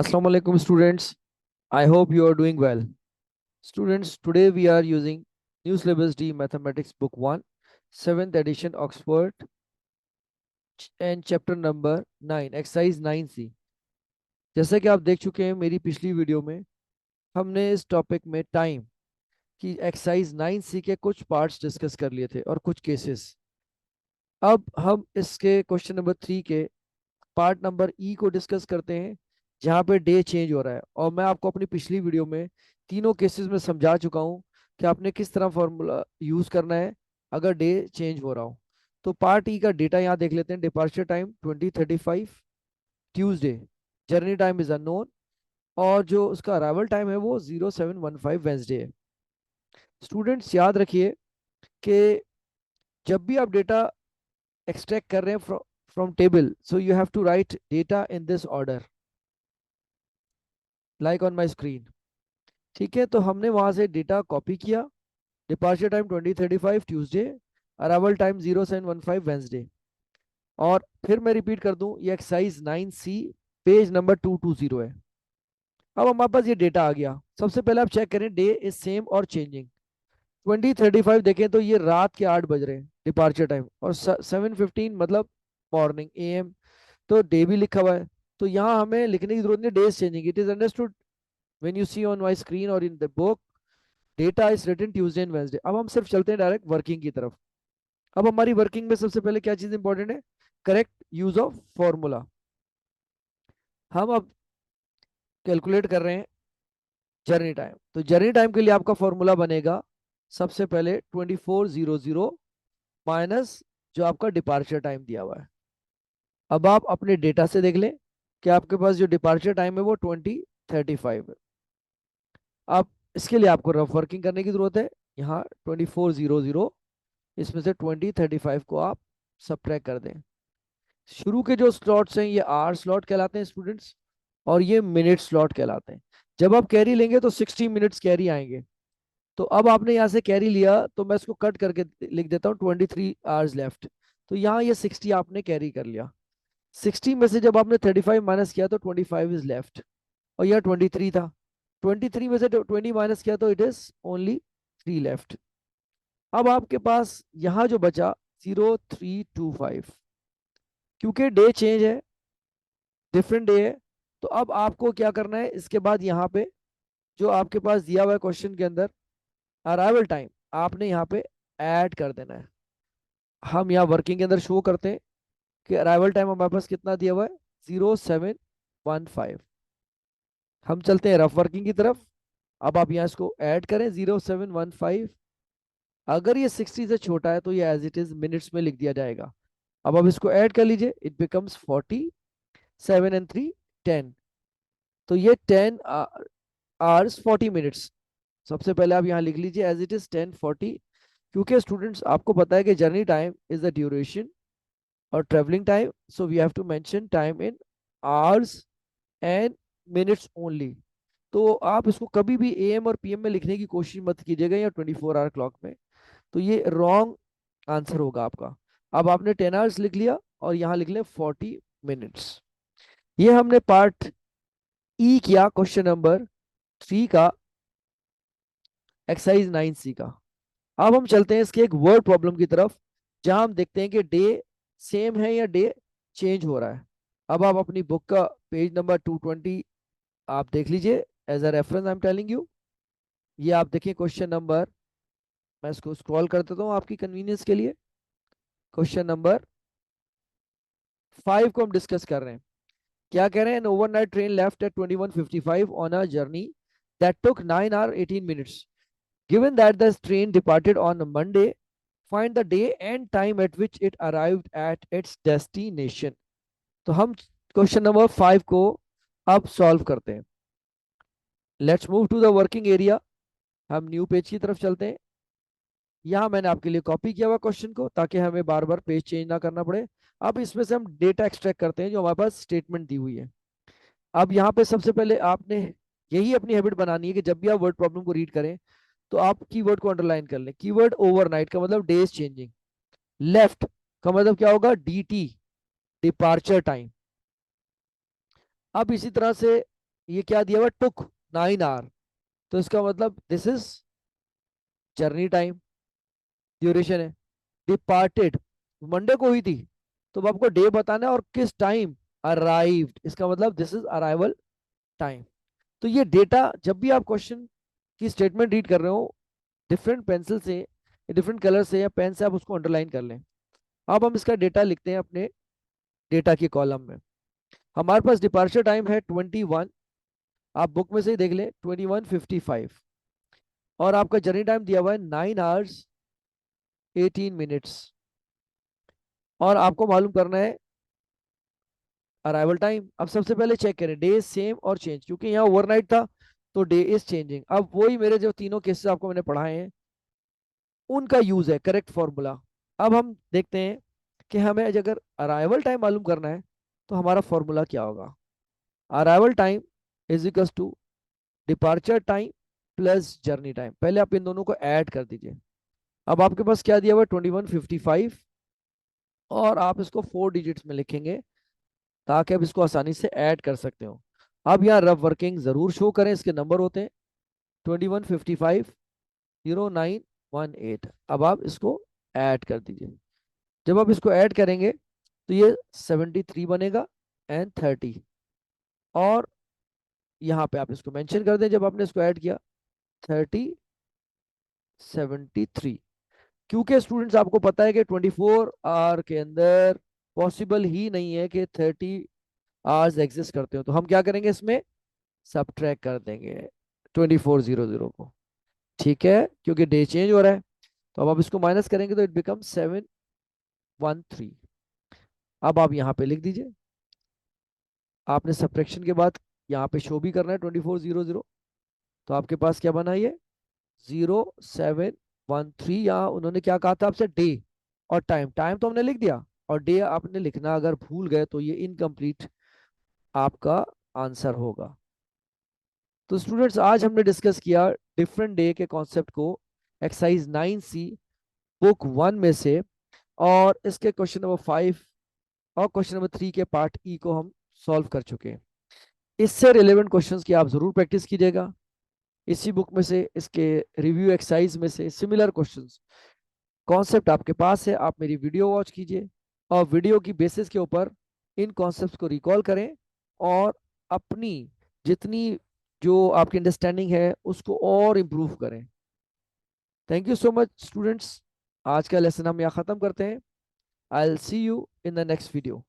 Assalamu alaikum students. I hope you are doing well. Students, today we are using New Syllabus D Mathematics Book 1, 7th edition Oxford and chapter number 9, exercise 9C. जैसे कि आप देख चुके हैं मेरी पिछली video में हमने इस टॉपिक में टाइम की एक्सरसाइज 9C के कुछ पार्ट्स डिस्कस कर लिए थे और कुछ केसेस। अब हम इसके क्वेश्चन नंबर 3 के पार्ट नंबर ई को डिस्कस करते हैं जहाँ पे डे चेंज हो रहा है। और मैं आपको अपनी पिछली वीडियो में तीनों केसेस में समझा चुका हूँ कि आपने किस तरह फॉर्मूला यूज करना है अगर डे चेंज हो रहा हो। तो पार्ट ई का डेटा यहाँ देख लेते हैं। Departure time 20:35 Tuesday, journey time is unknown और जो उसका अराइवल टाइम है वो 0715 वेंसडे है। स्टूडेंट्स याद रखिए कि जब भी आप डेटा एक्सट्रैक्ट कर रहे हैं from table, so you have to write data in this order like on my screen. ठीक है, तो हमने वहां से डेटा कॉपी किया। Departure time 20:35 Tuesday, arrival time 0715 Wednesday. और फिर मैं रिपीट कर दूं, ये एक्सरसाइज 9C पेज नंबर 220 है। अब हमारे पास ये डेटा आ गया। सबसे पहले आप चेक करें डे इज सेम और चेंजिंग। 20:35 देखें तो ये रात के 8 बज रहे हैं डिपार्चर टाइम, और 7:15 मतलब मॉर्निंग AM, तो डे भी लिखा हुआ है। तो यहाँ हमें लिखने की जरूरत नहीं, day is changing, it is understood when you see on my screen और in the book data is written Tuesday and Wednesday. अब हम सिर्फ चलते हैं डायरेक्ट वर्किंग की तरफ। अब हमारी वर्किंग में सबसे पहले क्या चीज इंपॉर्टेंट है? Correct use of formula. हम अब कैलकुलेट कर रहे हैं जर्नी टाइम। तो जर्नी टाइम के लिए आपका फॉर्मूला बनेगा सबसे पहले 2400 माइनस जो आपका डिपार्चर टाइम दिया हुआ है। अब आप अपने डेटा से देख लें कि आपके पास जो डिपार्चर टाइम है वो 20:35 है। अब इसके लिए आपको रफ वर्किंग करने की जरूरत है। यहाँ 2400, इसमें से 20:35 को आप सब्ट्रैक्ट कर दें। शुरू के जो स्लॉट्स हैं ये आवर स्लॉट कहलाते हैं स्टूडेंट्स, और ये मिनट स्लॉट कहलाते हैं। जब आप कैरी लेंगे तो 60 मिनट्स कैरी आएंगे। तो अब आपने यहाँ से कैरी लिया तो मैं इसको कट करके लिख देता हूँ 23 आवर्स लेफ्ट। तो यहाँ ये 60 आपने कैरी कर लिया। 60 में से जब आपने 35 माइनस किया तो 25 इज लेफ्ट, और यह 23 था। 23 में से 20 माइनस किया तो इट इज ओनली 3 लेफ्ट। अब आपके पास यहाँ जो बचा 0325, क्योंकि डे चेंज है, डिफरेंट डे है, तो अब आपको क्या करना है इसके बाद यहाँ पे जो आपके पास दिया हुआ है क्वेश्चन के अंदर अराइवल टाइम आपने यहाँ पे ऐड कर देना है। हम यहाँ वर्किंग के अंदर शो करते हैं कि अराइवल टाइम हमारे पास कितना दिया हुआ है, 0715। हम चलते हैं रफ वर्किंग की तरफ। अब आप यहाँ इसको ऐड करें 0715। अगर ये 60 से छोटा है तो ये एज इट इज मिनट्स में लिख दिया जाएगा। अब आप इसको ऐड कर लीजिए, इट बिकम्स 40, 7 एंड 3 10। तो ये 10 आवर्स 40 मिनट्स। सबसे पहले आप यहाँ लिख लीजिए एज इट इज 10:40, क्योंकि स्टूडेंट्स आपको पता है कि journey time is the duration और travelling time, so we have to mention time in hours and minutes only. तो आप इसको कभी भी AM और PM में लिखने की कोशिश मत कीजिएगा या 24 आवर क्लॉक में, तो ये रॉन्ग आंसर होगा आपका। अब आपने 10 आवर्स लिख लिया और यहाँ लिख लें 40 मिनट्स। ये हमने पार्ट ई किया क्वेश्चन नंबर 3 का, एक्सरसाइज 9C का। अब हम चलते हैं इसके एक वर्ड प्रॉब्लम की तरफ, जहां हम देखते हैं कि डे सेम है या डे चेंज हो रहा है। अब आप अपनी बुक का पेज नंबर 220 आप देख लीजिए as a reference I am telling you. ये आप देखिए क्वेश्चन नंबर, मैं इसको स्क्रॉल कर देता हूँ आपकी कन्वीनियंस के लिए। क्वेश्चन नंबर 5 को हम डिस्कस कर रहे हैं। क्या कह रहे हैं? An overnight train left at 21:55 on a journey that took 9 hour 18 minutes. Given that the train departed on Monday, find the day and time at which it arrived at its destination. तो हम question number 5 को अब solve करते हैं। Let's move to the working area. हम new page की तरफ चलते हैं। यहाँ मैंने आपके लिए कॉपी किया हुआ क्वेश्चन को ताकि हमें बार बार पेज चेंज ना करना पड़े। अब इसमें से हम डेटा एक्सट्रैक्ट करते हैं जो हमारे पास स्टेटमेंट दी हुई है। अब यहाँ पे सबसे पहले आपने यही अपनी हैबिट बनानी है कि जब भी आप वर्ड प्रॉब्लम को रीड करें तो आप कीवर्ड को अंडरलाइन कर लें। कीवर्ड ओवरनाइट का मतलब डेज चेंजिंग, लेफ्ट का मतलब क्या होगा, DT डिपार्चर टाइम। अब इसी तरह से ये क्या दिया हुआ, टुक 9 आवर, तो इसका मतलब this is journey time, duration है। डिपार्टेड मंडे को हुई थी, तो अब आपको डे बताना है और किस टाइम। अराइव्ड, इसका मतलब दिस इज अराइवल टाइम। तो ये डेटा, जब भी आप क्वेश्चन की स्टेटमेंट रीड कर रहे हो, डिफरेंट पेंसिल से, डिफरेंट कलर से या पेन से आप उसको अंडरलाइन कर लें। अब हम इसका डेटा लिखते हैं अपने डेटा के कॉलम में। हमारे पास डिपार्चर टाइम है 21, आप बुक में से ही देख लें 21:55, और आपका जर्नी टाइम दिया हुआ है 9 hours 18 minutes, और आपको मालूम करना है अराइवल टाइम। अब सबसे पहले चेक करें डे सेम और चेंज, क्योंकि यहाँ ओवरनाइट था तो डे इज चेंजिंग। अब वही मेरे जो तीनों केसेस आपको मैंने पढ़ाए हैं उनका यूज है, करेक्ट फॉर्मूला। अब हम देखते हैं कि हमें अगर अराइवल टाइम मालूम करना है तो हमारा फॉर्मूला क्या होगा। Arrival time is equal to departure time plus journey time. पहले आप इन दोनों को ऐड कर दीजिए। अब आपके पास क्या दिया हुआ है 21:55, और आप इसको 4 डिजिट्स में लिखेंगे ताकि आप इसको आसानी से ऐड कर सकते हो। अब यहाँ रफ वर्किंग जरूर शो करें, इसके नंबर होते हैं 21:55:0918। अब आप इसको ऐड कर दीजिए। जब आप इसको ऐड करेंगे तो ये 73 बनेगा एंड 30, और यहाँ पे आप इसको मेंशन कर दें जब आपने इसको ऐड किया 3073। क्योंकि स्टूडेंट्स आपको पता है कि 24 आवर के अंदर पॉसिबल ही नहीं है कि 30 आवर्स एग्जिस्ट करते हो, तो हम क्या करेंगे, इसमें सब्ट्रैक्ट कर देंगे 2400 को। ठीक है, क्योंकि डे चेंज हो रहा है, तो अब आप इसको माइनस करेंगे तो इट बिकम 713। अब आप यहाँ पे लिख दीजिए, आपने सब्ट्रैक्शन के बाद यहाँ पे शो भी करना है 2400, तो आपके पास क्या बना ये 0713। यहाँ उन्होंने क्या कहा था आपसे, डे और टाइम, टाइम तो हमने लिख दिया, और डे आपने लिखना अगर भूल गए तो ये इनकम्प्लीट आपका आंसर होगा। तो स्टूडेंट्स आज हमने डिस्कस किया डिफरेंट डे के कॉन्सेप्ट को एक्सरसाइज 9C बुक 1 में से, और इसके क्वेश्चन नंबर 5 और क्वेश्चन नंबर 3 के पार्ट ई को हम सॉल्व कर चुके हैं। इससे रिलेवेंट क्वेश्चंस की आप जरूर प्रैक्टिस कीजिएगा। इसी बुक में से, इसके रिव्यू एक्सरसाइज में से सिमिलर क्वेश्चंस कॉन्सेप्ट आपके पास है, आप मेरी वीडियो वॉच कीजिए और वीडियो की बेसिस के ऊपर इन कॉन्सेप्ट्स को रिकॉल करें, और अपनी जितनी जो आपकी अंडरस्टैंडिंग है उसको और इम्प्रूव करें। Thank you so much students, आज का लेसन हम यहाँ ख़त्म करते हैं। I will see you in the next video.